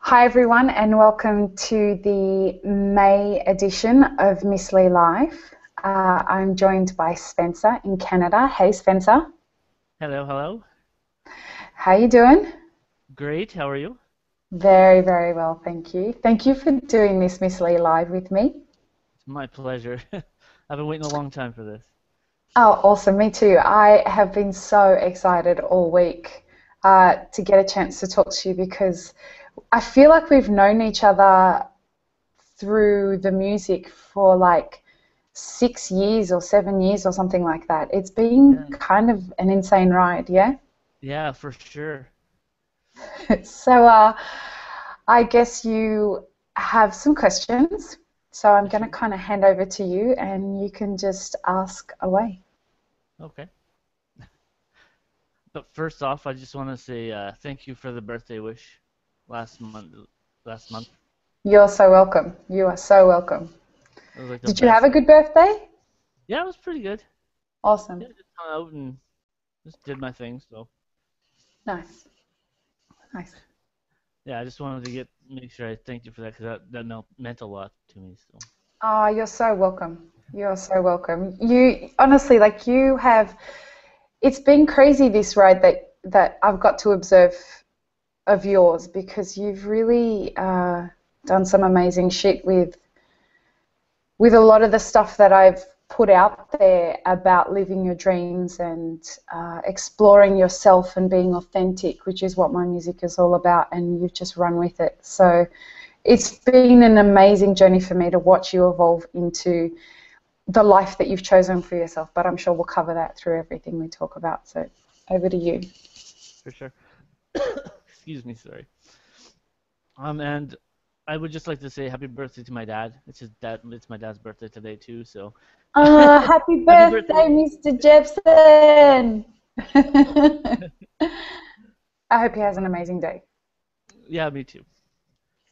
Hi everyone and welcome to the May edition of Miss Lee Live. I'm joined by Spencer in Canada. Hey Spencer. Hello, hello. How you doing? Great, how are you? Very, very well, thank you. Thank you for doing this Miss Lee Live with me. It's my pleasure. I've been waiting a long time for this. Oh, awesome, me too. I have been so excited all week to get a chance to talk to you because I feel like we've known each other through the music for like 6 years or 7 years or something like that. It's been Yeah, kind of an insane ride, yeah? yeah, for sure. So I guess you have some questions. So I'm For going to sure. kind of hand over to you and you can just ask away. Okay. But first off, I just want to say thank you for the birthday wish last month. Last month, You're so welcome. You are so welcome. it was like the Did you have best. a good birthday? Yeah, it was pretty good. Awesome. Yeah, just hung out and just did my thing. So Nice. Nice. yeah, I just wanted to get make sure I thanked you for that because that meant a lot to me. So Oh, you're so welcome. You're so welcome. You honestly, like you have, it's been crazy this ride that I've got to observe of yours because you've really done some amazing shit with a lot of the stuff that I've put out there about living your dreams and exploring yourself and being authentic, which is what my music is all about, and you've just run with it. So it's been an amazing journey for me to watch you evolve into the life that you've chosen for yourself, but I'm sure we'll cover that through everything we talk about. So over to you. for sure. Excuse me, sorry. And I would just like to say happy birthday to my dad. It's his dad. It's my dad's birthday today too. So Happy happy birthday. birthday, Mr. Jebson. I hope he has an amazing day. Yeah, me too.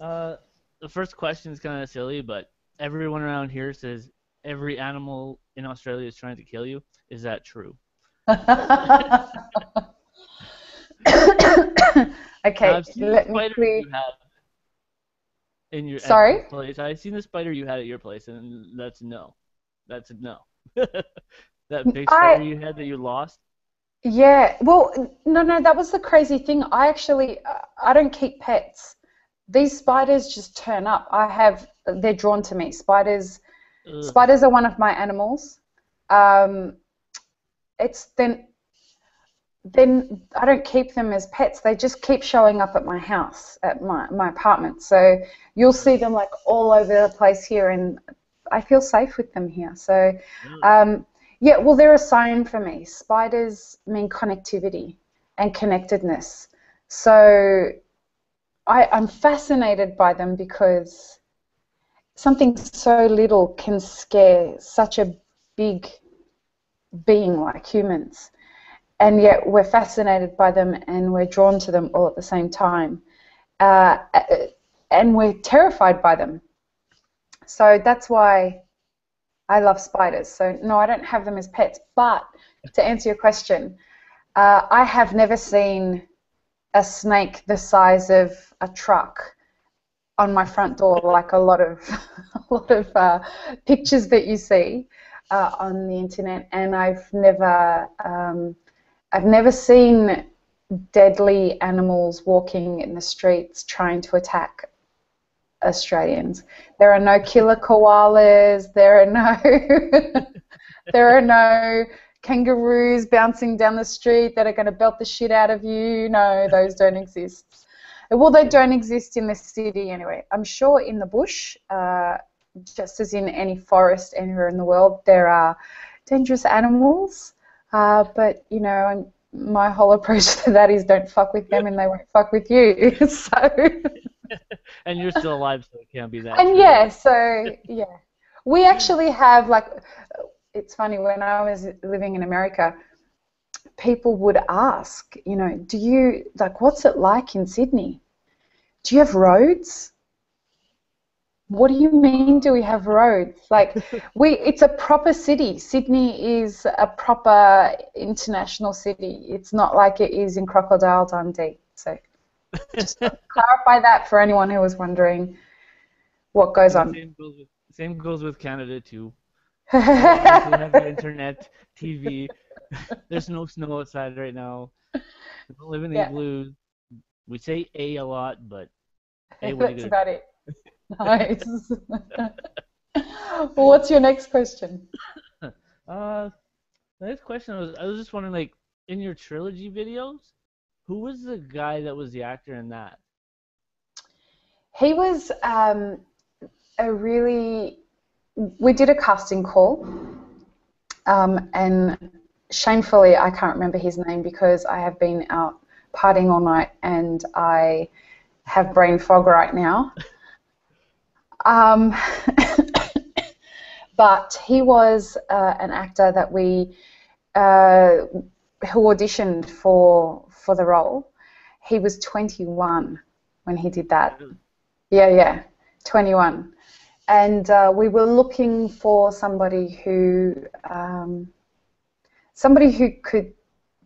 Uh, the first question is kind of silly, but everyone around here says every animal in Australia is trying to kill you. Is that true? Now Okay, I've seen the let me spider clear. you have in your at your Sorry? place. I've seen the spider you had at your place, and that's no. That's a no. That big spider I you had that you lost. Yeah, well, no, no, that was the crazy thing. I actually, I don't keep pets. These spiders just turn up. They're drawn to me. Ugh. Spiders are one of my animals. Um, it's then I don't keep them as pets. They just keep showing up at my house, at my apartment. So you'll see them like all over the place here, and I feel safe with them here. So, Ugh. um, yeah, well, they're a sign for me. Spiders mean connectivity and connectedness. So I'm fascinated by them because something so little can scare such a big being like humans. And yet we're fascinated by them and we're drawn to them all at the same time. Uh, and we're terrified by them. So that's why I love spiders. So no, I don't have them as pets. But to answer your question, I have never seen a snake the size of a truck on my front door, like a lot of a lot of pictures that you see on the internet. And I've never seen deadly animals walking in the streets trying to attack Australians. There are no killer koalas. There are no there are no kangaroos bouncing down the street that are going to belt the shit out of you. No, those don't exist. Well, they don't exist in the city anyway. I'm sure in the bush, just as in any forest anywhere in the world, there are dangerous animals. But, you know, and my whole approach to that is don't fuck with them and they won't fuck with you. So, And you're still alive, so it can't be that and true, yeah, right? so, yeah. We actually have, like, it's funny, when I was living in America, people would ask, you know, do you, like, what's it like in Sydney? Do you have roads? What do you mean, do we have roads? Like, it's a proper city. Sydney is a proper international city. It's not like it is in Crocodile Dundee. So, Just clarify that for anyone who was wondering what goes And the on. same goes with Canada too. We have the internet, TV. There's no snow outside right now. We don't live in Yeah, igloos. We say a lot, but hey, what are you that's gonna about it. Nice. Well, what's your next question? do? The next question I was just wondering, like, in your trilogy videos, who was the guy that was the actor in that? He was a really. We did a casting call, and shamefully, I can't remember his name because I have been out partying all night and I have brain fog right now. But he was an actor that we who auditioned for the role. He was 21 when he did that. Yeah, 21. And we were looking for somebody who could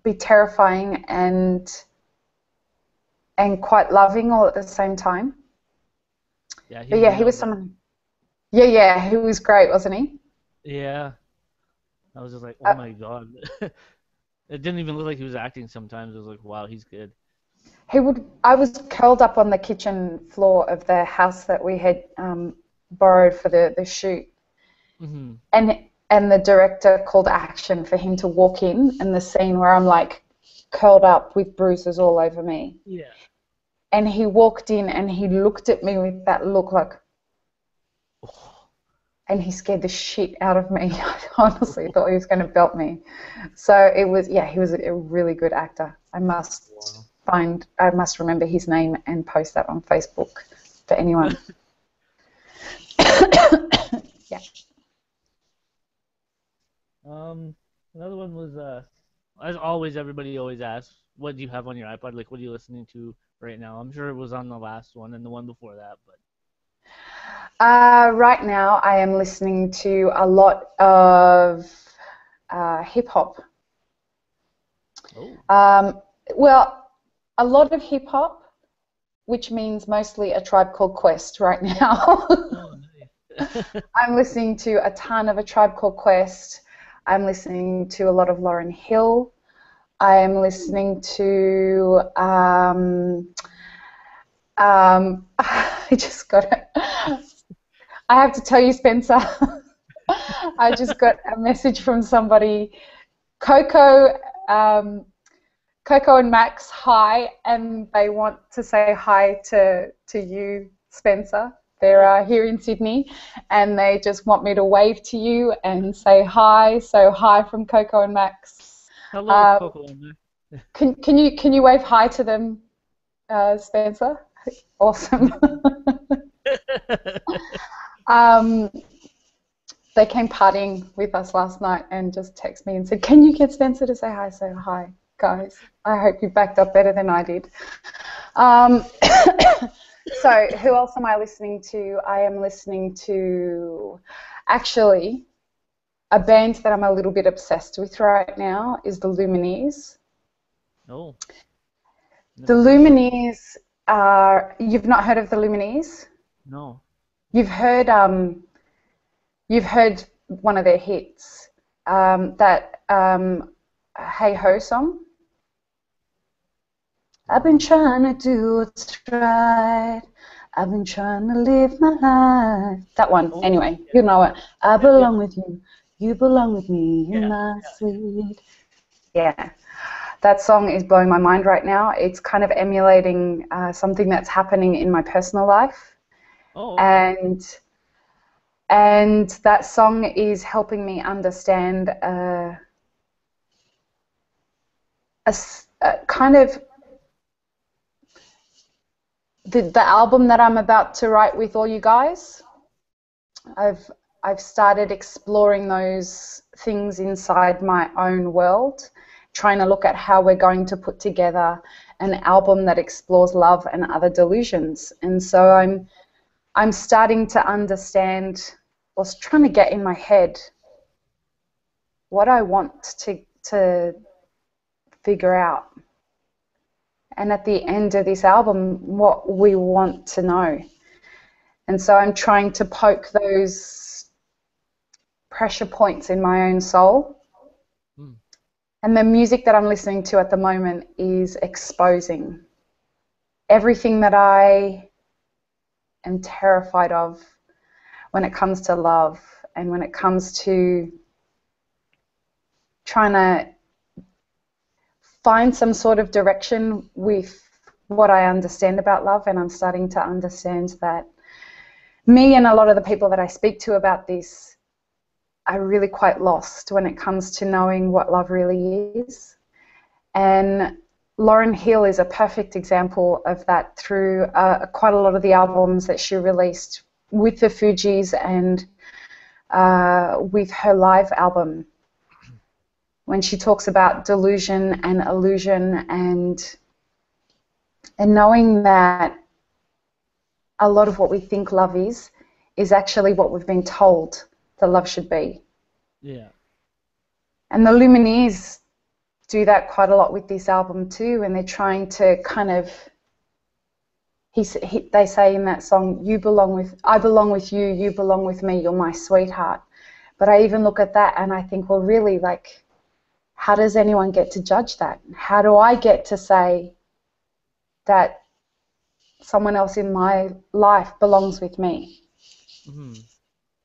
be terrifying and quite loving all at the same time. Yeah, But yeah, he was someone. Yeah, he was great, wasn't he? Yeah, I was just like, oh Uh, my god. It didn't even look like he was acting sometimes. It was like, wow, he's good. I was curled up on the kitchen floor of the house that we had borrowed for the shoot, Hmm. and the director called action for him to walk in the scene where I'm like curled up with bruises all over me. Yeah. And he walked in and he looked at me with that look like, and he scared the shit out of me. I honestly thought he was going to belt me. So it was, yeah, he was a really good actor. I must remember his name and post that on Facebook for anyone. Yeah. Another one was as always, everybody always asks, what do you have on your iPod? Like, what are you listening to right now? I'm sure it was on the last one and the one before that, but Right now, I am listening to a lot of hip hop. oh, Well, a lot of hip hop, which means mostly A Tribe Called Quest right now. oh, nice. I'm listening to a ton of A Tribe Called Quest. I'm listening to a lot of Lauryn Hill. I am listening to I just got it. I have to tell you, Spencer, I just got a message from somebody, Coco, Coco and Max, hi, and they want to say hi to you, Spencer. They're here in Sydney, and they just want me to wave to you and say hi. So hi from Coco and Max. Hello, Coco. Can you wave hi to them, Spencer? Awesome. They came partying with us last night and just texted me and said, "Can you get Spencer to say hi?" So hi, guys. I hope you backed up better than I did. So who else am I listening to? I am listening to, actually, a band that I'm a little bit obsessed with right now is the Lumineers. Oh, The Lumineers are, you've not heard of the Lumineers? no. You've heard one of their hits, that Hey Ho song. I've been trying to do what's right. I've been trying to live my life. That one, Oh, anyway, yeah. you know it. I Yeah, belong with you. You belong with me. You're yeah, my sweet. Yeah. That song is blowing my mind right now. It's kind of emulating something that's happening in my personal life. oh, okay. And that song is helping me understand a kind of the album that I'm about to write with all you guys. I've started exploring those things inside my own world, trying to look at how we're going to put together an album that explores love and other delusions. And so I'm starting to understand, or trying to get in my head what I want to figure out. and at the end of this album, what we want to know. And so I'm trying to poke those pressure points in my own soul. Mm. And the music that I'm listening to at the moment is exposing everything that I am terrified of when it comes to love and when it comes to trying to find some sort of direction with what I understand about love. And I'm starting to understand that me and a lot of the people that I speak to about this are really quite lost when it comes to knowing what love really is. And Lauryn Hill is a perfect example of that through quite a lot of the albums that she released with the Fugees and with her live album, when she talks about delusion and illusion and knowing that a lot of what we think love is actually what we've been told that love should be. Yeah. And the Lumineers do that quite a lot with this album too, and they're trying to kind of, they say in that song, I belong with you, you belong with me, you're my sweetheart. But I even look at that and I think, well, really, like, how does anyone get to judge that? How do I get to say that someone else in my life belongs with me? Mm-hmm.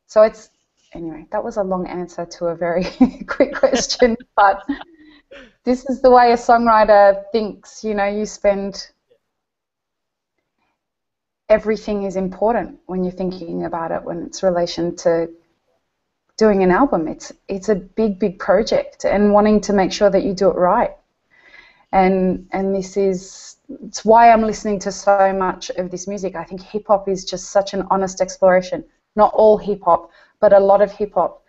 So it's, anyway, that was a long answer to a very quick question, but this is the way a songwriter thinks. You know, you spend, everything is important when you're thinking about it, when it's relation to doing an album. It's a big project, and wanting to make sure that you do it right. And it's why I'm listening to so much of this music. I think hip hop is just such an honest exploration. Not all hip hop, but a lot of hip hop.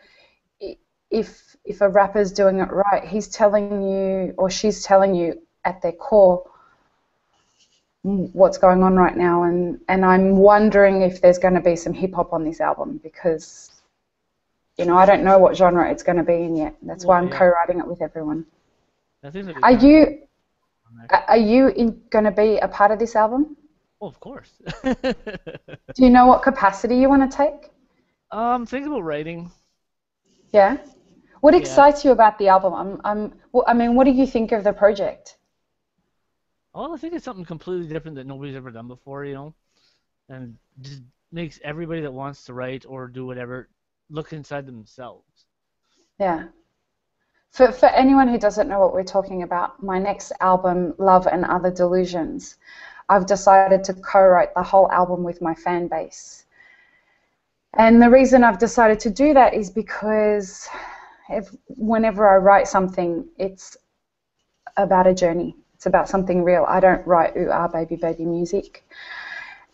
If a rapper's doing it right, he's telling you, or she's telling you at their core what's going on right now. And I'm wondering if there's going to be some hip hop on this album, because, you know, I don't know what genre it's going to be in yet. That's why I'm co-writing it with everyone. I think Are you going to be a part of this album? Oh, of course. Do you know what capacity you want to take? Think about writing. Yeah. What excites you about the album? I mean, what do you think of the project? Well, I think it's something completely different that nobody's ever done before, you know, and just makes everybody that wants to write or do whatever look inside themselves. Yeah. For anyone who doesn't know what we're talking about, my next album, Love and Other Delusions, I've decided to co-write the whole album with my fan base. And the reason I've decided to do that is because whenever I write something, it's about a journey. It's about something real. I don't write ooh-ah, baby, baby music.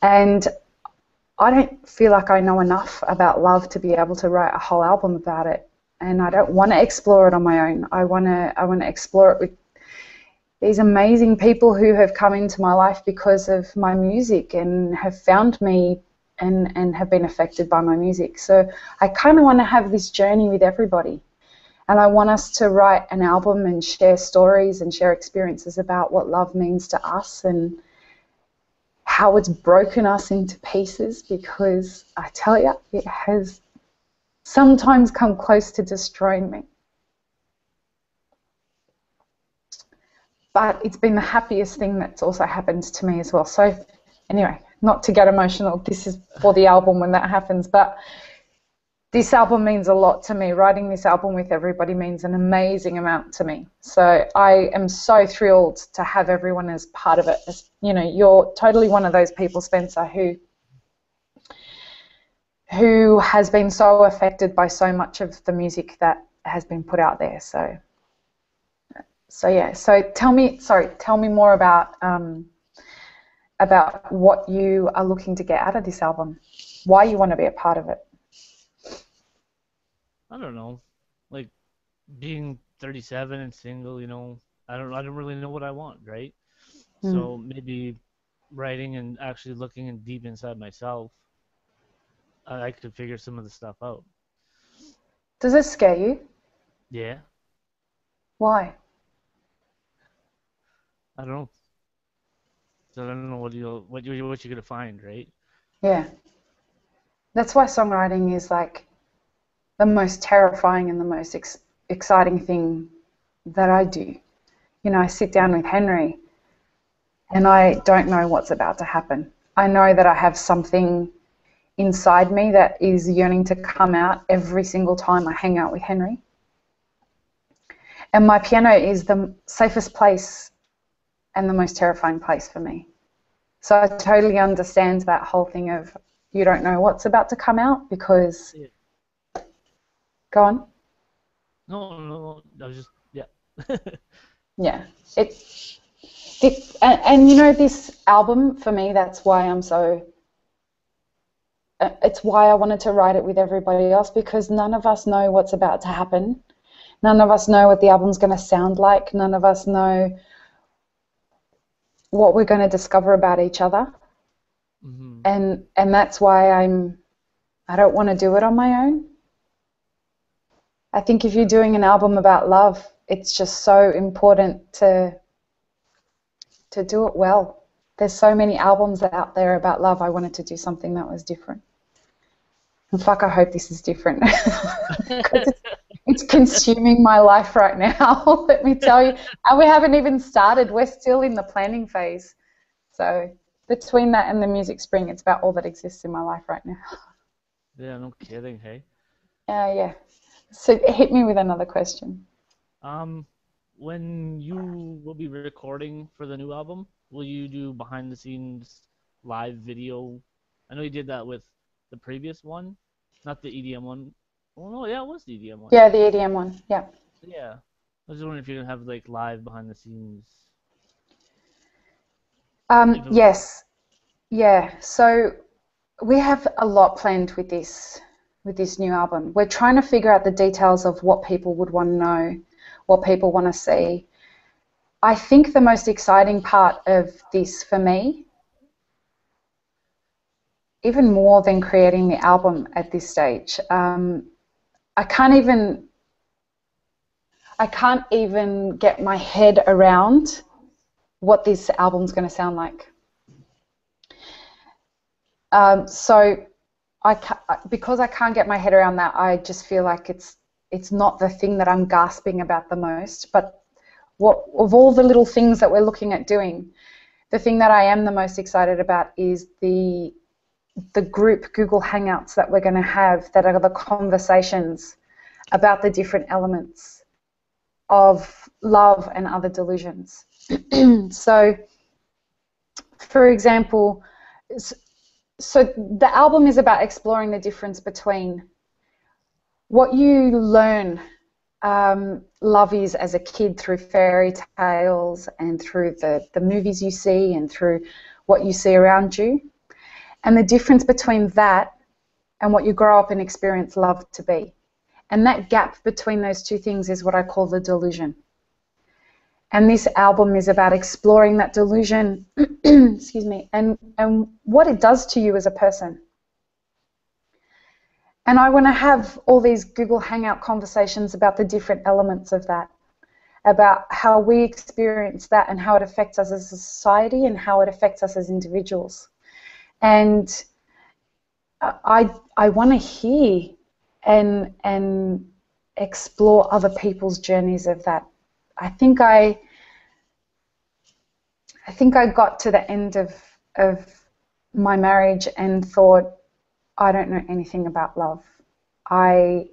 And I don't feel like I know enough about love to be able to write a whole album about it. And I don't want to explore it on my own. I want to explore it with these amazing people who have come into my life because of my music and have found me and have been affected by my music. So I kind of want to have this journey with everybody. And I want us to write an album and share stories and share experiences about what love means to us and how it's broken us into pieces, because I tell you, it has sometimes come close to destroying me. But it's been the happiest thing that's also happened to me as well. So anyway, not to get emotional, this is for the album when that happens, but this album means a lot to me. Writing this album with everybody means an amazing amount to me. So I am so thrilled to have everyone as part of it. As, you know, you're totally one of those people, Spencer, who has been so affected by so much of the music that has been put out there. So yeah. So tell me more about what you are looking to get out of this album, why you want to be a part of it. I don't know, like being 37 and single, you know, I don't really know what I want, right? So maybe writing and actually looking in deep inside myself, I could figure some of the stuff out. Does it scare you? Yeah, Why? I don't know. So I don't know what you're gonna find, right? Yeah. That's why songwriting is like the most terrifying and the most exciting thing that I do. You know, I sit down with Henry and I don't know what's about to happen. I know that I have something inside me that is yearning to come out every single time I hang out with Henry. And my piano is the safest place and the most terrifying place for me. So I totally understand that whole thing of you don't know what's about to come out because... Yeah. Go on. No, I was just, yeah. Yeah. And you know, this album, for me, that's why I'm so... It's why I wanted to write it with everybody else, because none of us know what's about to happen. None of us know what the album's going to sound like. None of us know what we're going to discover about each other. Mm-hmm. And that's why I don't want to do it on my own. I think if you're doing an album about love, it's just so important to do it well. There's so many albums out there about love. I wanted to do something that was different. And fuck, I hope this is different. Because it's consuming my life right now, let me tell you. And we haven't even started. We're still in the planning phase. So between that and the Music Spring, it's about all that exists in my life right now. Yeah, no kidding, hey. Yeah. So hit me with another question. When you will be recording for the new album, will you do behind the scenes live video? I know you did that with the previous one, not the EDM one. Oh no, yeah, it was the EDM one. Yeah, the EDM one. Yeah. Yeah. I was just wondering if you're gonna have like live behind the scenes. Yes. Yeah. So we have a lot planned with this new album. We're trying to figure out the details of what people would want to know, what people want to see. I think the most exciting part of this for me, even more than creating the album at this stage, I can't even get my head around what this album's going to sound like. So because I can't get my head around that, I just feel like it's not the thing that I'm gasping about the most. But of all the little things that we're looking at doing, the thing that I am the most excited about is the group Google Hangouts that we're going to have, that are the conversations about the different elements of love and other delusions. So, for example, so the album is about exploring the difference between what you learn love is as a kid through fairy tales and through the movies you see and through what you see around you, and the difference between that and what you grow up and experience love to be. And that gap between those two things is what I call the delusion. And this album is about exploring that delusion, excuse me, and what it does to you as a person. And I want to have all these Google Hangout conversations about the different elements of that, about how we experience that and how it affects us as a society and how it affects us as individuals. And I want to hear and explore other people's journeys of that. I think I got to the end of my marriage and thought, I don't know anything about love. I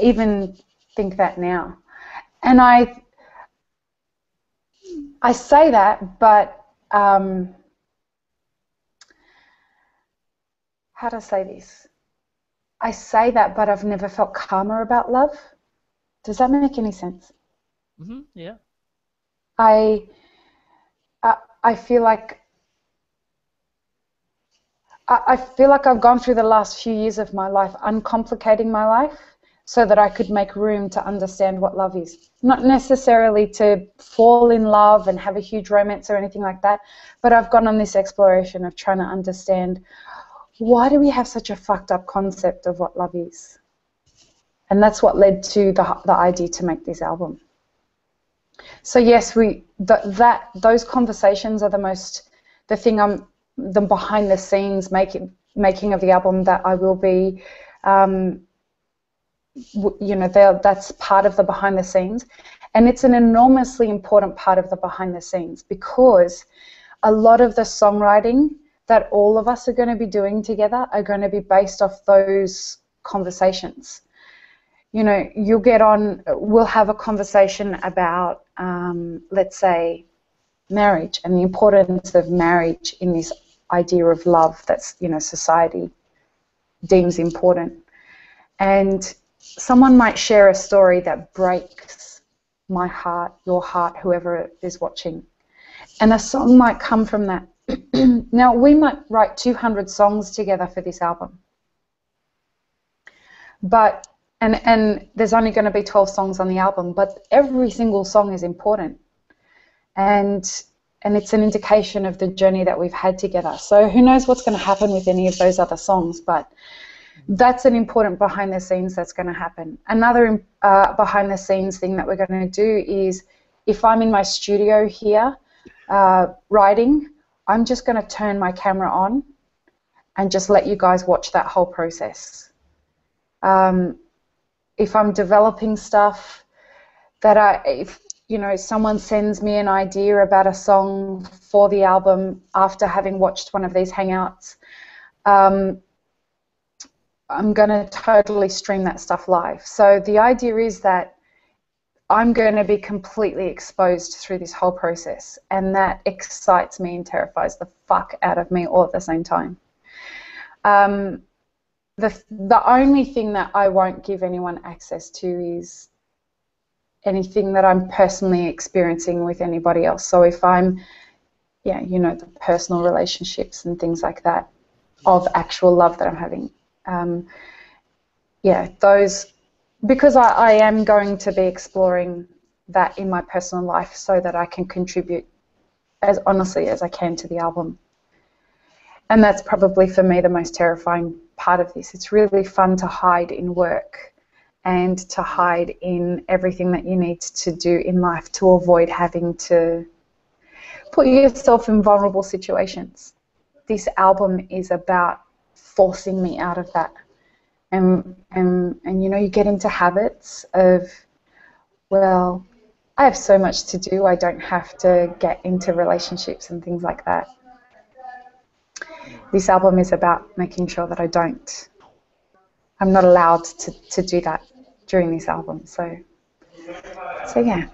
even think that now. And I say that, but how do I say this? I say that, but I've never felt calmer about love. Does that make any sense? Mm-hmm, yeah. I feel like I've gone through the last few years of my life uncomplicating my life so that I could make room to understand what love is. Not necessarily to fall in love and have a huge romance or anything like that, but I've gone on this exploration of trying to understand, why do we have such a fucked up concept of what love is? And that's what led to the idea to make this album. So yes, those conversations are the thing the behind the scenes making of the album that I will be, that's part of the behind the scenes, and it's an enormously important part of the behind the scenes because a lot of the songwriting that all of us are going to be doing together are going to be based off those conversations. We'll have a conversation about, let's say, marriage and the importance of marriage in this idea of love that's, society deems important. And someone might share a story that breaks my heart, your heart, whoever is watching. And a song might come from that. Now, we might write 200 songs together for this album. But and there's only going to be 12 songs on the album, but every single song is important. And it's an indication of the journey that we've had together. So who knows what's going to happen with any of those other songs, but that's an important behind the scenes that's going to happen. Another behind the scenes thing that we're going to do is if I'm in my studio here writing, I'm just going to turn my camera on and just let you guys watch that whole process. If I'm developing stuff if someone sends me an idea about a song for the album after having watched one of these hangouts, I'm going to totally stream that stuff live. So the idea is that I'm going to be completely exposed through this whole process, and that excites me and terrifies the fuck out of me all at the same time. The only thing that I won't give anyone access to is anything that I'm personally experiencing with anybody else. So if I'm, the personal relationships and things like that of actual love that I'm having, those, because I am going to be exploring that in my personal life so that I can contribute as honestly as I can to the album. And that's probably for me the most terrifying part of this. It's really fun to hide in work and to hide in everything that you need to do in life to avoid having to put yourself in vulnerable situations. This album is about forcing me out of that. And you get into habits of, well, I have so much to do, I don't have to get into relationships and things like that. This album is about making sure that I'm not allowed to do that during this album. So yeah.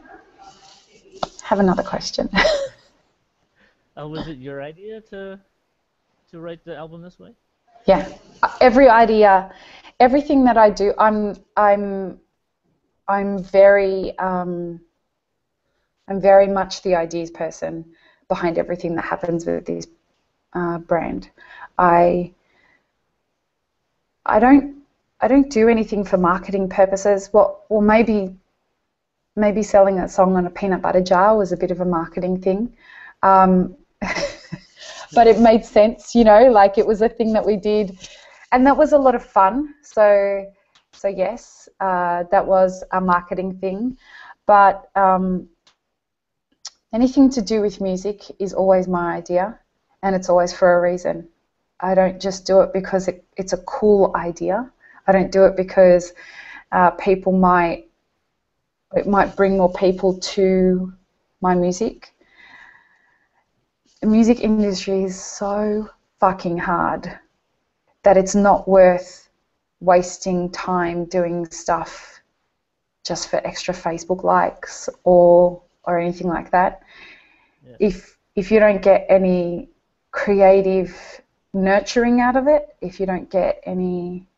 Have another question. Was it your idea to write the album this way? Yeah. Every idea, everything that I do, I'm very much the ideas person behind everything that happens with this brand. I don't do anything for marketing purposes. Well, maybe selling a song on a peanut butter jar was a bit of a marketing thing, but it made sense, like it was a thing that we did, and that was a lot of fun. So yes, that was a marketing thing, but anything to do with music is always my idea, and it's always for a reason. I don't just do it because it's a cool idea. I don't do it because it might bring more people to my music. The music industry is so fucking hard that it's not worth wasting time doing stuff just for extra Facebook likes or anything like that. Yeah. If you don't get any creative nurturing out of it, if you don't get any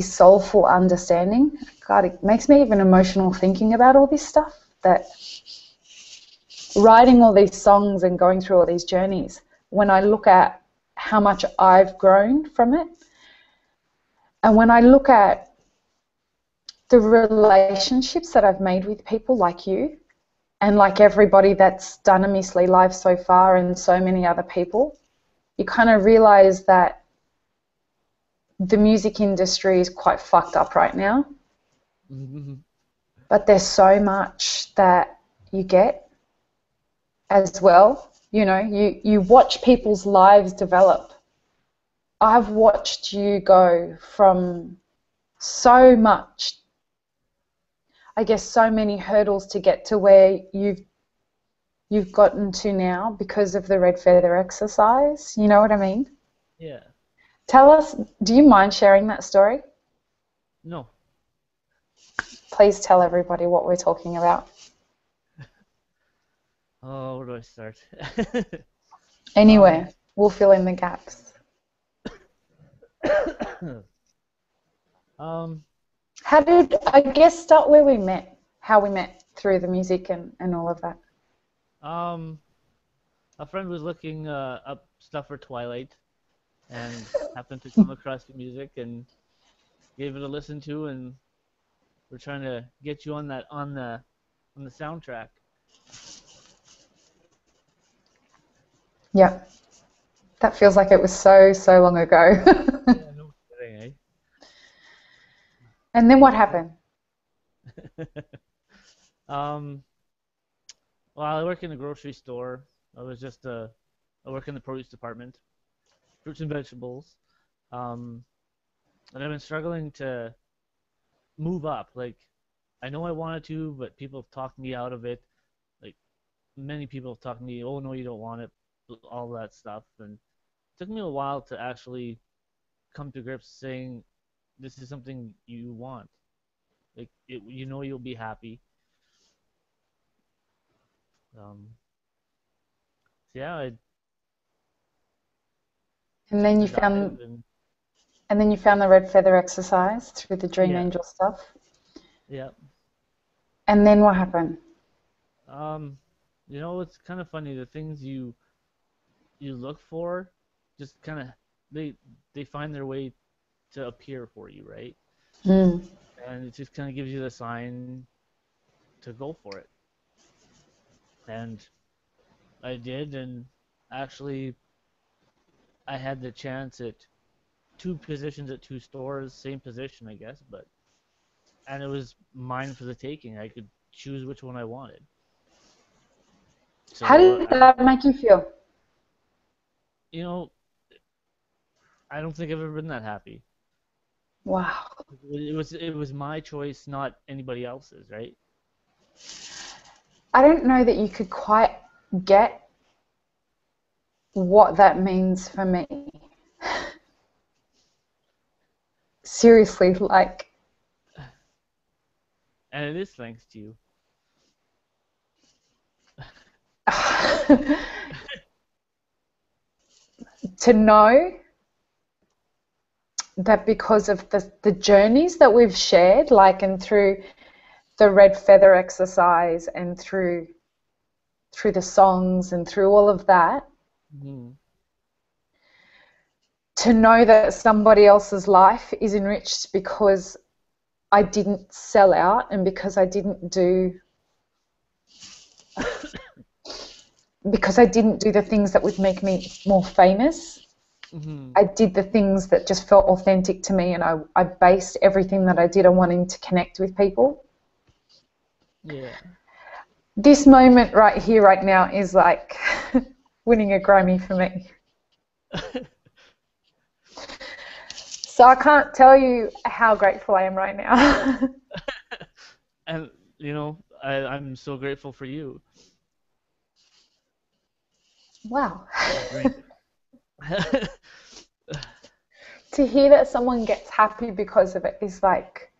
soulful understanding, God, it makes me even emotional thinking about all this stuff, that writing all these songs and going through all these journeys, when I look at how much I've grown from it, and when I look at the relationships that I've made with people like you, and like everybody that's done a Miss Lee Live so far and so many other people, you kind of realize that the music industry is quite fucked up right now. Mm-hmm. but there's so much that you get as well. You know, you watch people's lives develop. I've watched you go from so much, I guess, so many hurdles to get to where you've gotten to now because of the red feather exercise. You know what I mean? Yeah. Tell us, do you mind sharing that story? No. Please tell everybody what we're talking about. Oh, where do I start? Anywhere. We'll fill in the gaps. How did, I guess, start where we met, how we met through the music and all of that. A friend was looking up stuff for Twilight and happened to come across the music and gave it a listen to, and we're trying to get you on that on the soundtrack. Yeah. That feels like it was so long ago. Yeah, no kidding, eh? And then what happened? Well, I work in a grocery store. I work in the produce department, fruits and vegetables. And I've been struggling to move up. Like, I know I wanted to, but people have talked me out of it. Like, many people have talked to me, oh, no, you don't want it, all that stuff. And it took me a while to actually come to grips saying, this is something you want. Like, you know you'll be happy. Yeah, And took then the you dive found and the red feather exercise through the Dream yeah, Angel stuff. yeah. And then what happened? You know, it's kind of funny. The things you look for, just kind of they find their way to appear for you, right? Mm. And it just kind of gives you the sign to go for it. And I did, and actually, I had the chance at two positions at two stores, same position, I guess, and it was mine for the taking. I could choose which one I wanted. How So, did that make you feel? you know, I don't think I've ever been that happy. Wow. It was my choice, not anybody else's, right? I don't know that you could quite get what that means for me. Seriously, like. And it is thanks to you. To know that because of the journeys that we've shared, like, and through the red feather exercise and through the songs and through all of that, Mm-hmm. to know that somebody else's life is enriched because I didn't sell out and because I didn't do the things that would make me more famous. Mm-hmm. I did the things that just felt authentic to me, and I based everything that I did on wanting to connect with people. Yeah. This moment right here, right now, is like winning a Grammy for me. So I can't tell you how grateful I am right now. And, you know, I'm so grateful for you. Wow. Drink. To hear that someone gets happy because of it is like,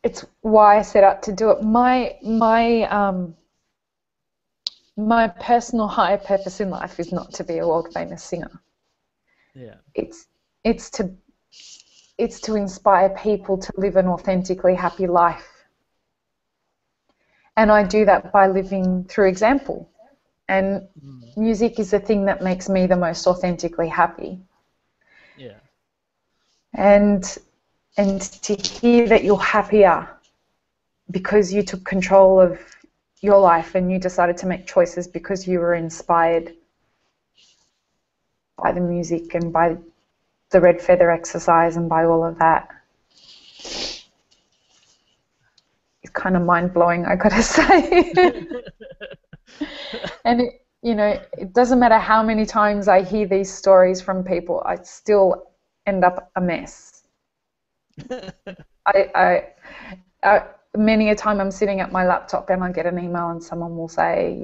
it's why I set out to do it. My personal higher purpose in life is not to be a world famous singer. Yeah. It's to inspire people to live an authentically happy life. And I do that by living through example. And music is the thing that makes me the most authentically happy. Yeah. And to hear that you're happier because you took control of your life and you decided to make choices because you were inspired by the music and by the red feather exercise and by all of that. is kind of mind-blowing, I gotta say. And it doesn't matter how many times I hear these stories from people, I still end up a mess. Many a time I'm sitting at my laptop and I get an email and someone will say,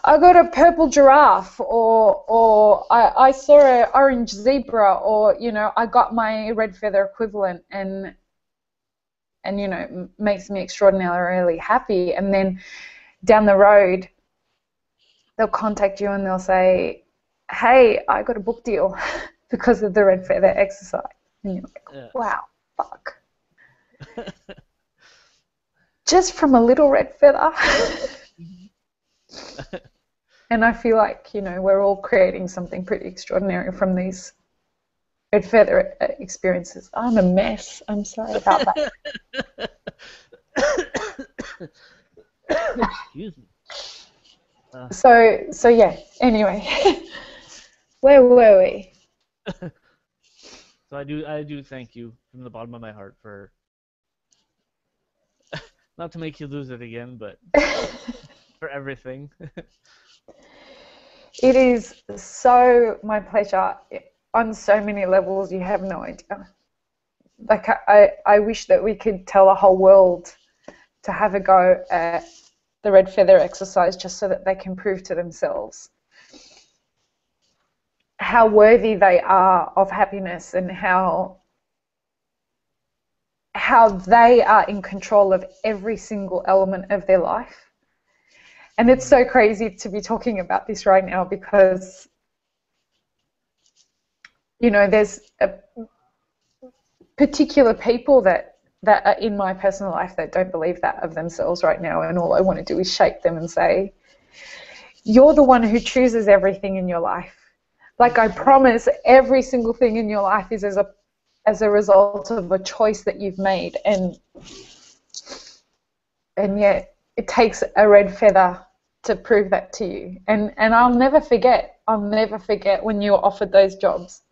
I got a purple giraffe, or I saw an orange zebra, or I got my red feather equivalent, and makes me extraordinarily happy. And then down the road, they'll contact you and they'll say, hey, I got a book deal because of the red feather exercise. And you're like, wow, fuck. Just from a little red feather. And I feel like, we're all creating something pretty extraordinary from these red feather experiences. I'm a mess. I'm sorry about that. Excuse me. So yeah, anyway. Where were we? So I do thank you from the bottom of my heart for not to make you lose it again, but for everything. It is so my pleasure on so many levels, you have no idea. Like I wish that we could tell the whole world to have a go at the red feather exercise just so that they can prove to themselves how worthy they are of happiness and how they are in control of every single element of their life. And it's so crazy to be talking about this right now because, there's particular people that are in my personal life that don't believe that of themselves right now, and all I want to do is shake them and say, you're the one who chooses everything in your life. Like, I promise every single thing in your life is as a result of a choice that you've made, and yet it takes a red feather to prove that to you. And I'll never forget when you were offered those jobs.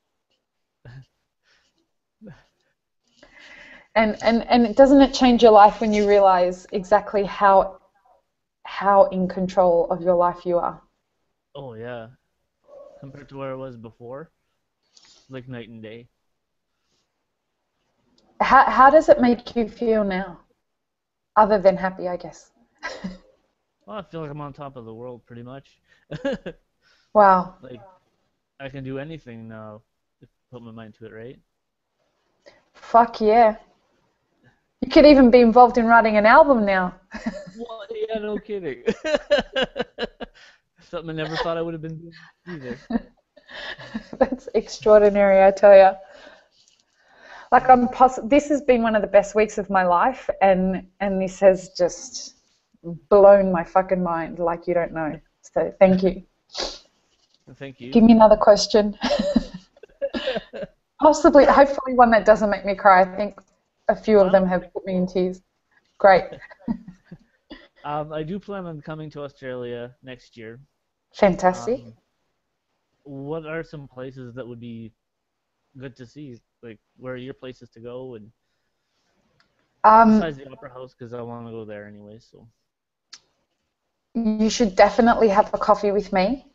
And doesn't it change your life when you realize exactly how in control of your life you are? Oh yeah, compared to where it was before, like night and day. How does it make you feel now, other than happy, I guess? Well, I feel like I'm on top of the world pretty much. Wow. Like, I can do anything now if I put my mind to it, right? Fuck yeah. You could even be involved in writing an album now. Well, yeah, no kidding. Something I never thought I would have been doing either. That's extraordinary, I tell you. Like, this has been one of the best weeks of my life, and this has just blown my fucking mind like you don't know. So thank you. Thank you. Give me another question. Hopefully one that doesn't make me cry. I think a few of them have put me in tears. Great. I do plan on coming to Australia next year. Fantastic. What are some places that would be good to see? Like, where are your places to go? And besides the Opera House, because I want to go there anyway. So you should definitely have a coffee with me.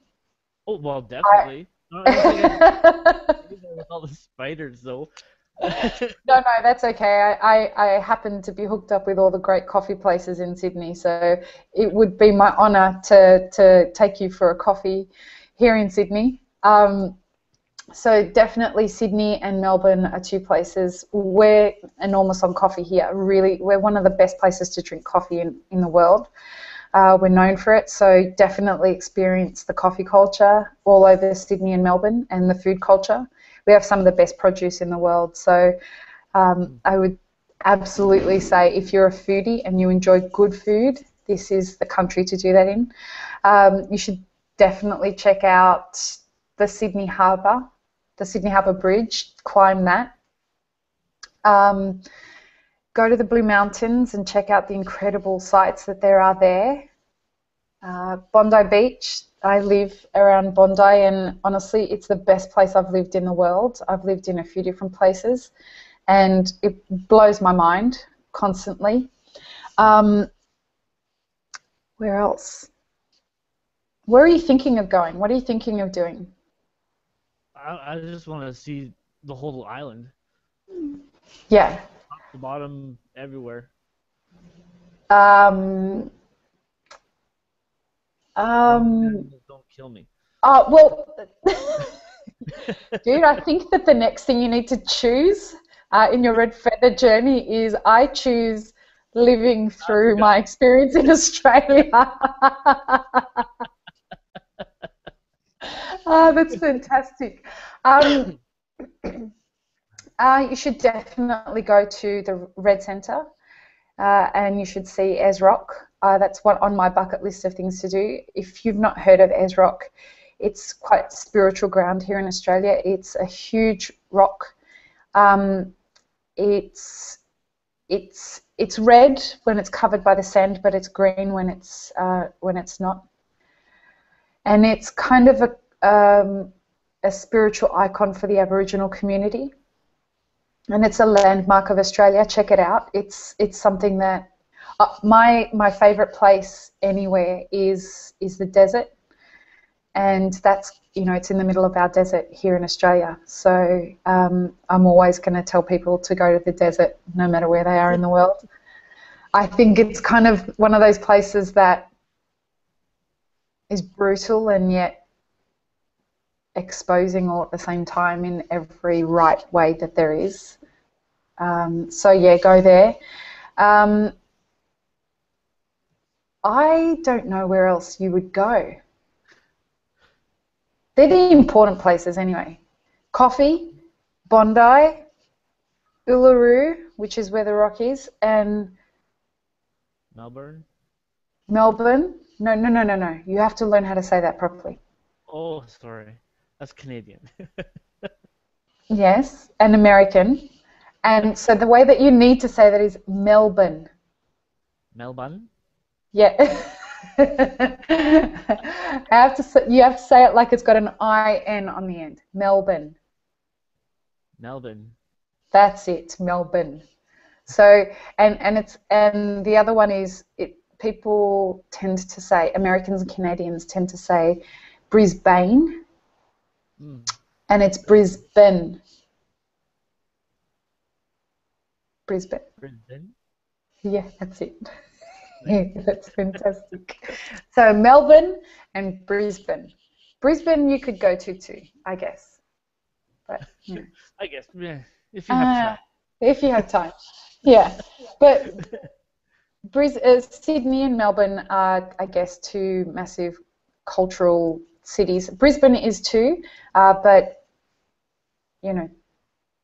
Oh, well, definitely. With all the spiders, though. No, that's okay. I happen to be hooked up with all the great coffee places in Sydney, so it would be my honour to take you for a coffee here in Sydney. So definitely Sydney and Melbourne are two places. We're enormous on coffee here. Really, we're one of the best places to drink coffee in the world. We're known for it, so definitely experience the coffee culture all over Sydney and Melbourne, and the food culture. We have some of the best produce in the world, so I would absolutely say if you're a foodie and you enjoy good food, this is the country to do that in. You should definitely check out the Sydney Harbour Bridge, climb that. Go to the Blue Mountains and check out the incredible sights that there are there. Bondi Beach, I live around Bondi, and honestly, it's the best place I've lived in the world. I've lived in a few different places, and it blows my mind constantly. Um, where else? Where are you thinking of going? What are you thinking of doing? I just want to see the whole island, Yeah. top to bottom, everywhere. Um, Long as um, animals don't kill me. well, dude, I think that the next thing you need to choose in your red feather journey is I choose living through my Africa. experience in Australia. Oh, that's fantastic. Um, you should definitely go to the Red Centre and you should see Ezrock. That's what on my bucket list of things to do. If you've not heard of Ezrock, it's quite spiritual ground here in Australia. It's a huge rock. Um, it's it's red when it's covered by the sand, but it's green when it's not. And it's kind of a spiritual icon for the Aboriginal community. And it's a landmark of Australia. Check it out. It's something that my favourite place anywhere is the desert, and that's it's in the middle of our desert here in Australia. So I'm always going to tell people to go to the desert, no matter where they are in the world. I think it's kind of one of those places that is brutal and yet exposing all at the same time in every right way that there is. So yeah, go there. Um, I don't know where else you would go. They're the important places anyway. Coffee, Bondi, Uluru, which is where the rock is, and Melbourne. Melbourne. No, no, no, no, no. You have to learn how to say that properly. Oh, sorry. That's Canadian. Yes, and American. And so the way that you need to say that is Melbourne. Melbourne. Yeah. You have to say it like it's got an IN on the end. Melbourne. Melbourne. That's it, Melbourne. So and the other one is people tend to say, Americans and Canadians tend to say Brisbane, Mm. and it's Brisbane. Brisbane. Brisbane. Yeah, that's it. Nice. Yeah, that's fantastic. So Melbourne and Brisbane. Brisbane you could go to too, I guess. But yeah. I guess, yeah, if you have time. If you have time. Yeah. But Sydney and Melbourne are, I guess, two massive cultural cities. Brisbane is too, but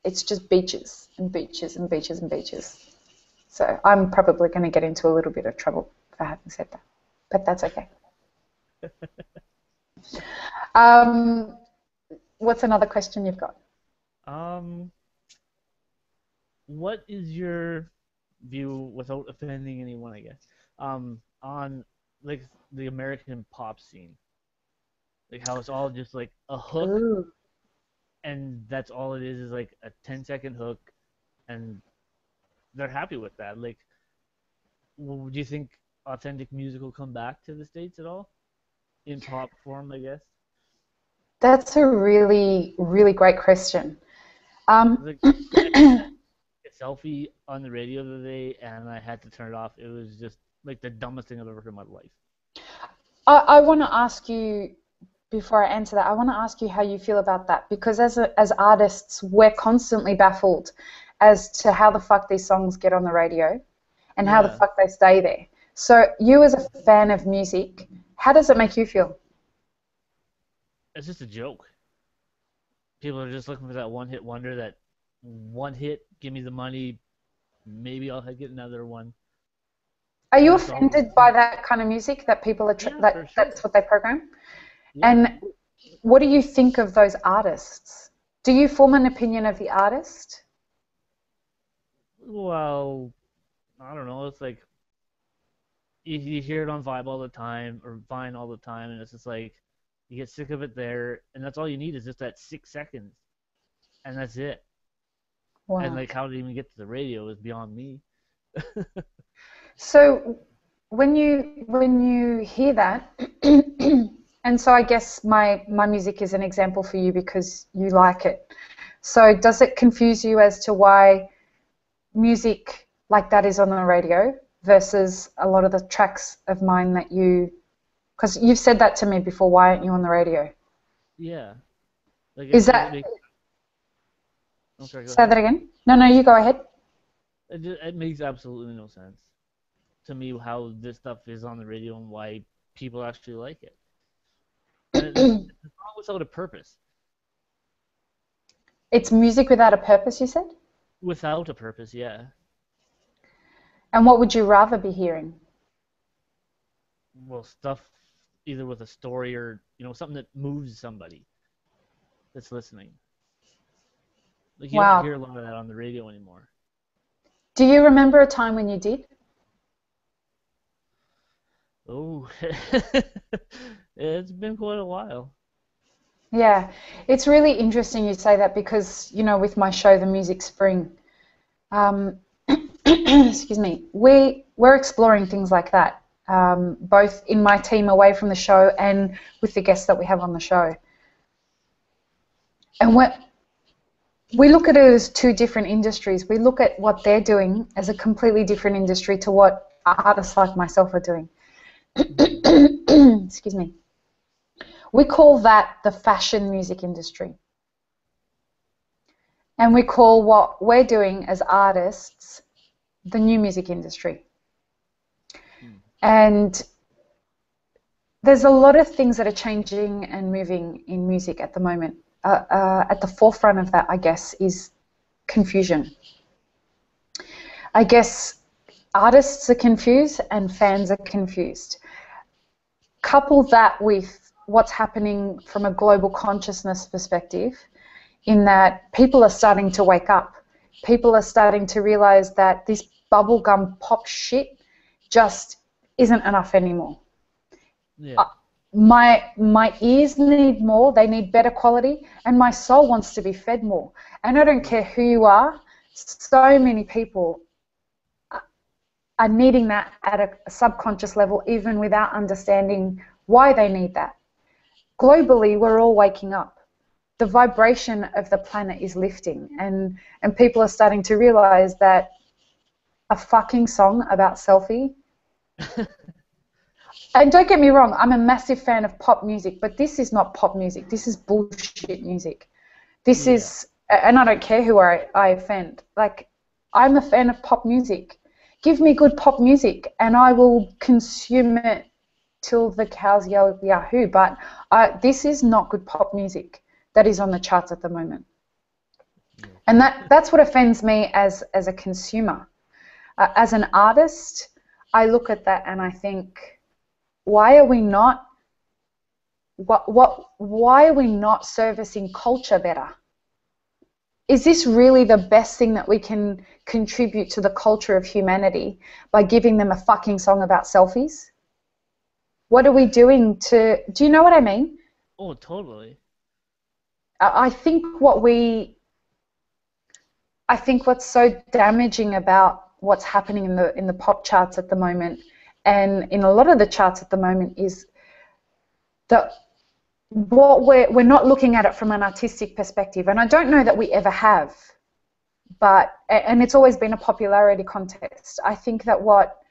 it's just beaches and beaches and beaches and beaches. So I'm probably going to get into a little bit of trouble for having said that, but that's okay. Um, what's another question you've got? Um, what is your view, without offending anyone, I guess, on like the American pop scene? Like how it's all just like a hook, Ooh. and that's all it is like a 10-second hook, and they're happy with that. Like, do you think authentic music will come back to the States at all in pop form? I guess. That's a really, really great question. Like, I tried to get a selfie on the radio the other day, and I had to turn it off. It was just like the dumbest thing I've ever heard in my life. I want to ask you, before I answer that, I want to ask you how you feel about that, because as artists, we're constantly baffled as to how the fuck these songs get on the radio and how the Yeah, fuck they stay there. So you as a fan of music, how does it make you feel? it's just a joke. People are just looking for that one hit wonder, that one hit, give me the money, maybe I'll get another one. Are you And it's all, offended by that kind of music that people are yeah, for that's sure. what they program? Yeah. And what do you think of those artists? Do you form an opinion of the artist? Well, I don't know. It's like you hear it on Vibe all the time or Vine all the time, and it's just like you get sick of it there, and that's all you need is just that 6 seconds, and that's it. And Wow. like how to even get to the radio is beyond me. So when you hear that, and so I guess my music is an example for you because you like it. So does it confuse you as to why music like that is on the radio versus a lot of the tracks of mine that because you've said that to me before, why aren't you on the radio? Yeah. Like Is that, I'm sorry, go say ahead. that again? No, you go ahead. It makes absolutely no sense to me how this stuff is on the radio and why people actually like it. And it's not without a purpose. It's music without a purpose, you said? Without a purpose, yeah. And what would you rather be hearing? Well, stuff either with a story or, something that moves somebody that's listening. Like you don't Wow. hear a lot of that on the radio anymore. Do you remember a time when you did? Oh, it's been quite a while. Yeah, it's really interesting you say that because, with my show, The Music Spring, excuse me, we're exploring things like that, both in my team away from the show and with the guests that we have on the show. And we look at it as two different industries. We look at what they're doing as a completely different industry to what artists like myself are doing. Excuse me. We call that the fashion music industry. And we call what we're doing as artists the new music industry. And there's a lot of things that are changing and moving in music at the moment. At the forefront of that, I guess, is confusion. I guess artists are confused and fans are confused. Couple that with what's happening from a global consciousness perspective, in that people are starting to wake up. People are starting to realize that this bubblegum pop shit just isn't enough anymore. Yeah. My ears need more, they need better quality, and my soul wants to be fed more. And I don't care who you are, so many people are needing that at a subconscious level, even without understanding why they need that. Globally, we're all waking up. The vibration of the planet is lifting, and people are starting to realize that a fucking song about selfie. And don't get me wrong, I'm a massive fan of pop music, but this is not pop music. This is bullshit music. This is, and I don't care who I offend. Like, I'm a fan of pop music. Give me good pop music, and I will consume it till the cows yahoo. But this is not good pop music that is on the charts at the moment. And that's what offends me as a consumer. As an artist, I look at that and I think, why are we not servicing culture better? Is this really the best thing that we can contribute to the culture of humanity by giving them a fucking song about selfies? What are we doing do you know what I mean? Oh, totally. I think what's so damaging about what's happening in the pop charts at the moment, and in a lot of the charts at the moment, is that we're not looking at it from an artistic perspective, and I don't know that we ever have, and it's always been a popularity contest. I think that what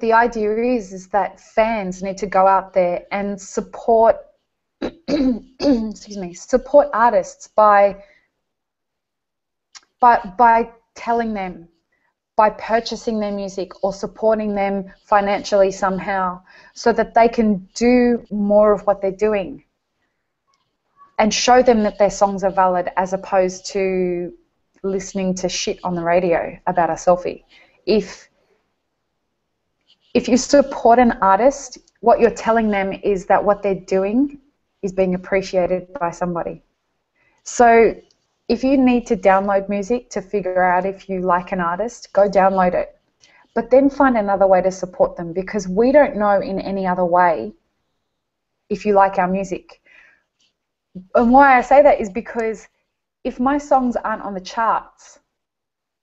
the idea is that fans need to go out there and support support artists by telling them, by purchasing their music or supporting them financially somehow, so that they can do more of what they're doing and show them that their songs are valid, as opposed to listening to shit on the radio about a selfie. If you support an artist, what you're telling them is that what they're doing is being appreciated by somebody. So if you need to download music to figure out if you like an artist, go download it. But then find another way to support them, because we don't know in any other way if you like our music. And why I say that is because if my songs aren't on the charts,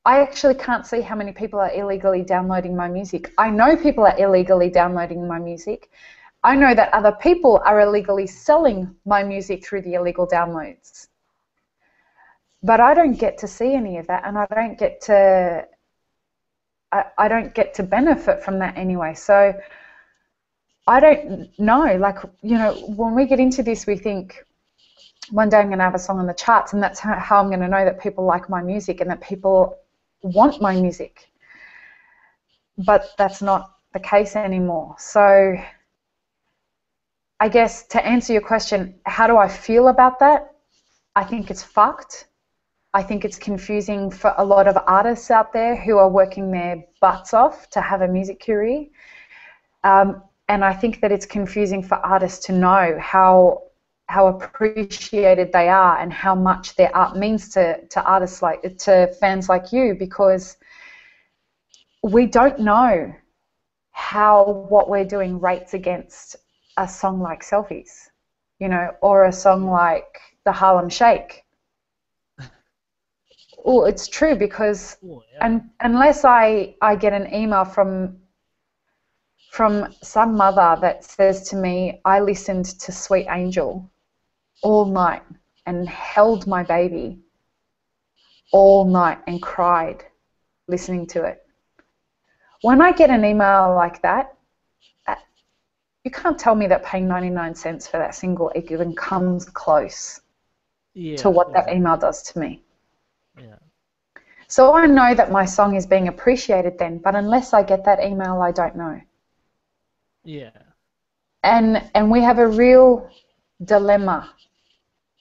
I actually can't see how many people are illegally downloading my music. I know people are illegally downloading my music. I know that other people are illegally selling my music through the illegal downloads. But I don't get to see any of that, and I don't get to benefit from that anyway. So I don't know. Like, you know, when we get into this, we think one day I'm going to have a song on the charts, and that's how I'm going to know that people like my music and that people want my music. But that's not the case anymore. So I guess to answer your question, how do I feel about that? I think it's fucked. I think it's confusing for a lot of artists out there who are working their butts off to have a music career. And I think that it's confusing for artists to know how appreciated they are and how much their art means to artists, like to fans like you, because we don't know how what we're doing rates against a song like Selfies, you know, or a song like The Harlem Shake. Oh, it's true, because unless I get an email from some mother that says to me, I listened to Sweet Angel all night and held my baby all night and cried listening to it. When I get an email like that, you can't tell me that paying 99 cents for that single even comes close to what that email does to me. Yeah. So I know that my song is being appreciated then, but unless I get that email, I don't know. Yeah. And we have a real dilemma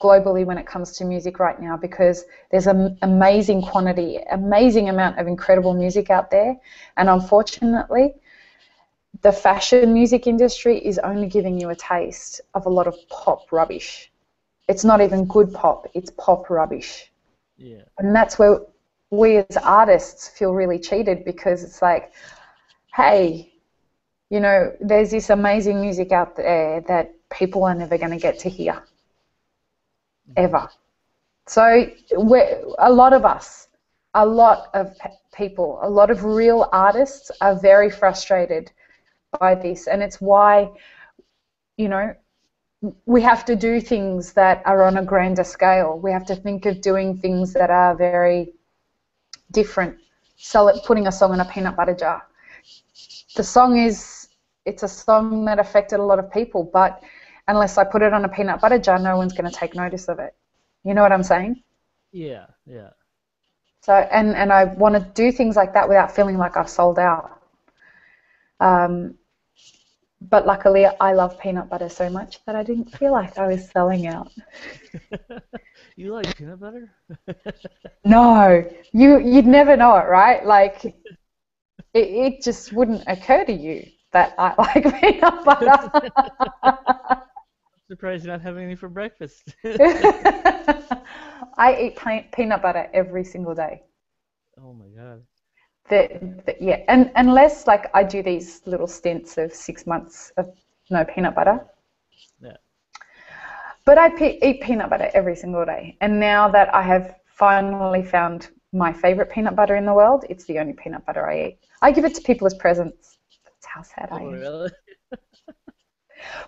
globally when it comes to music right now, because there's an amazing quantity, amazing amount of incredible music out there, and unfortunately, the fashion music industry is only giving you a taste of a lot of pop rubbish. It's not even good pop, it's pop rubbish. Yeah. And that's where we as artists feel really cheated, because it's like, hey, you know, there's this amazing music out there that people are never going to get to hear, ever. So a lot of us, a lot of people, a lot of real artists are very frustrated by this, and it's why, you know, we have to do things that are on a grander scale. We have to think of doing things that are very different. Putting a song in a peanut butter jar. It's a song that affected a lot of people, but unless I put it on a peanut butter jar, no one's going to take notice of it. You know what I'm saying? Yeah, yeah. So, and I want to do things like that without feeling like I've sold out. But luckily, I love peanut butter so much that I didn't feel like I was selling out. You like peanut butter? No, you'd never know it, right? Like, it just wouldn't occur to you that I like peanut butter. I'm surprised you're not having any for breakfast. I eat peanut butter every single day. Oh my God. Yeah, and unless like I do these little stints of 6 months of no peanut butter. Yeah. But I eat peanut butter every single day. And now that I have finally found my favorite peanut butter in the world, it's the only peanut butter I eat. I give it to people as presents. That's how sad I am. Really?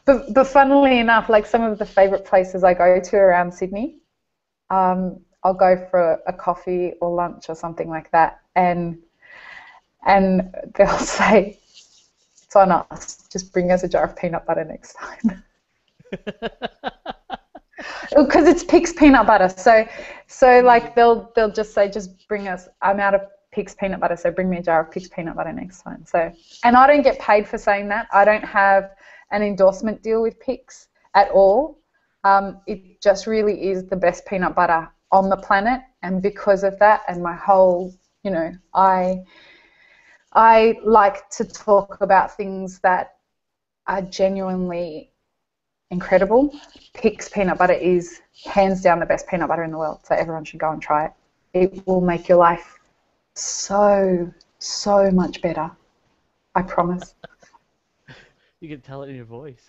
But funnily enough, like some of the favorite places I go to around Sydney, I'll go for a coffee or lunch or something like that, and they'll say, it's on us, just bring us a jar of peanut butter next time. Because it's Pix peanut butter, so like they'll just say, just bring us, I'm out of Pix peanut butter, so bring me a jar of Pix peanut butter next time. So, and I don't get paid for saying that. I don't have an endorsement deal with Pix at all. It just really is the best peanut butter on the planet, and because of that, and my whole, you know, I like to talk about things that are genuinely incredible. Pix peanut butter is hands down the best peanut butter in the world, so everyone should go and try it. It will make your life so much better. I promise. You can tell it in your voice.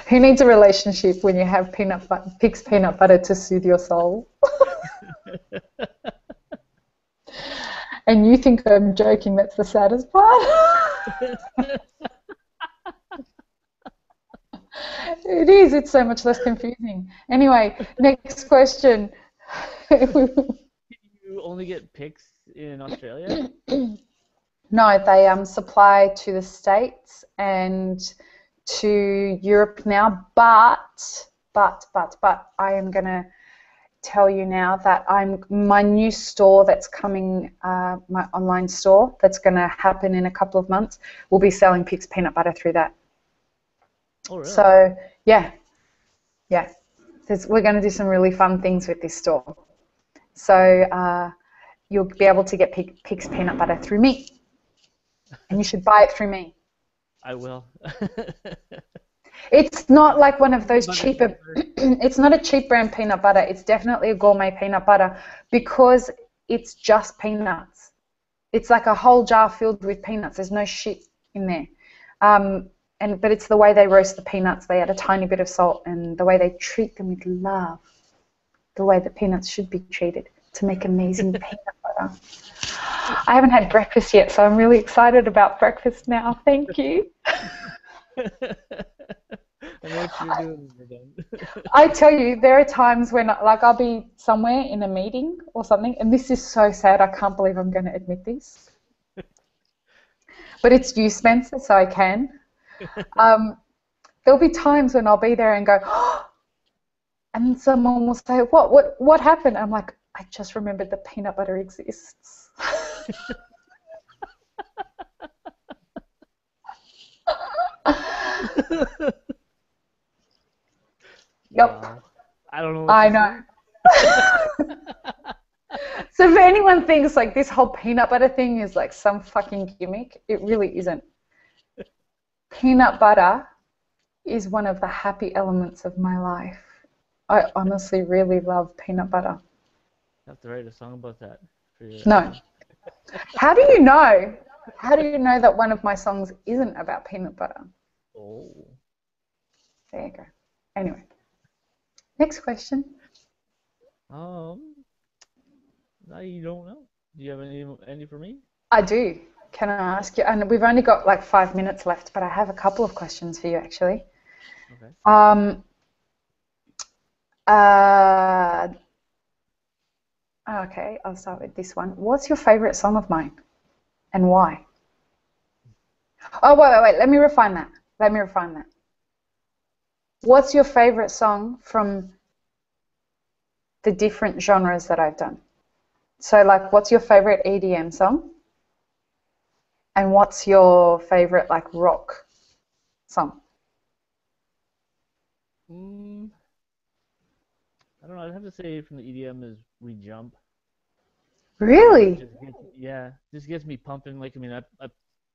Who needs a relationship when you have Pix peanut butter to soothe your soul? And you think I'm joking, that's the saddest part? It is, it's so much less confusing. Anyway, next question. You only get pics in Australia? No, they supply to the States and to Europe now, but I am going to tell you now that my new store that's coming, my online store that's going to happen in a couple of months, will be selling Pig's peanut butter through that. Oh, really? So, yeah. We're going to do some really fun things with this store. So you'll be able to get Pig's peanut butter through me. And you should buy it through me. I will. It's not like one of those cheaper, it's not a cheap brand peanut butter. It's definitely a gourmet peanut butter because it's just peanuts. It's like a whole jar filled with peanuts. There's no shit in there. But it's the way they roast the peanuts. They add a tiny bit of salt and the way they treat them with love. The way that peanuts should be treated to make amazing peanut butter. I haven't had breakfast yet, so I'm really excited about breakfast now. Thank you. I know what you're doing when you're done. I tell you, there are times when I'll be somewhere in a meeting or something, and this is so sad. I can't believe I'm going to admit this. But it's you, Spencer, so I can. There'll be times when I'll be there and go, oh, and someone will say, what happened? I'm like, I just remembered that peanut butter exists. Yep. Wow. I don't know what I know. So if anyone thinks like this whole peanut butter thing is like some fucking gimmick, it really isn't. Peanut butter is one of the happy elements of my life. I honestly really love peanut butter. I have to write a song about that. For your No. How do you know? How do you know that one of my songs isn't about peanut butter? Oh. There you go. Anyway. Next question. No, you don't know. Do you have any for me? I do. Can I ask you? And we've only got like 5 minutes left, but I have a couple of questions for you actually. Okay. Okay, I'll start with this one. What's your favorite song of mine, and why? Oh, wait. Let me refine that. What's your favorite song from the different genres that I've done? So, like, what's your favorite EDM song? And what's your favorite, like, rock song? I don't know. I'd have to say from the EDM is We Jump. Really? Just gets me pumping. Like, I mean, I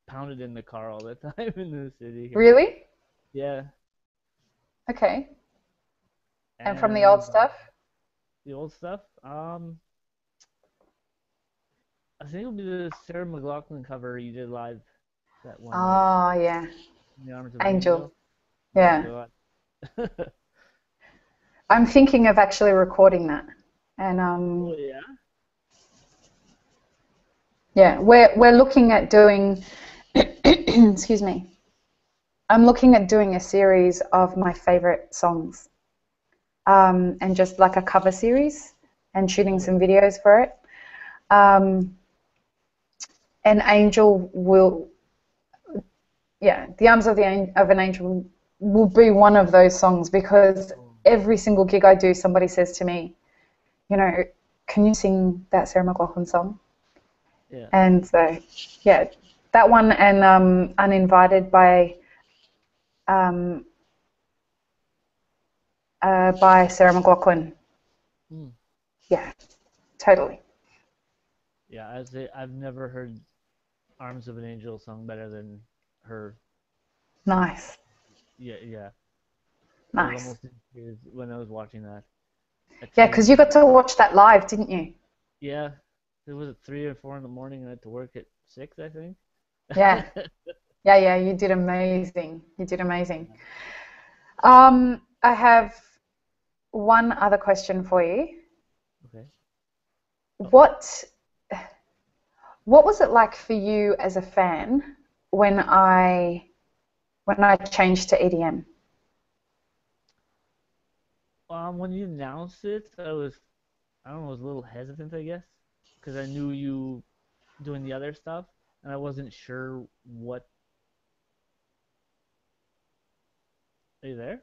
pounded in the car all the time in the city here. Really? Yeah. Okay. And from the old stuff? The old stuff? I think it'll be the Sarah McLachlan cover you did live that one night. Oh, yeah. In the Arms of Angel. Yeah. Yeah. I'm thinking of actually recording that. And Oh, yeah? yeah, we're looking at doing excuse me. I'm looking at doing a series of my favorite songs. And just like a cover series and shooting some videos for it. And Angel will, The Arms of an Angel will be one of those songs because every single gig I do, somebody says to me, you know, can you sing that Sarah McLachlan song? Yeah. And so, yeah, that one and Uninvited by Sarah McLachlan. Yeah, totally. Yeah, I've never heard Arms of an Angel sung better than her. Nice. Yeah. Nice. I was almost in tears when I was watching that. Yeah, because you got to watch that live, didn't you? Yeah. It was at 3 or 4 in the morning and I had to work at 6, I think. Yeah. Yeah, you did amazing. I have one other question for you. Okay. what what was it like for you as a fan when I changed to EDM? When you announced it, I don't know, I was a little hesitant, I guess, because I knew you doing the other stuff, and I wasn't sure what. Are you there?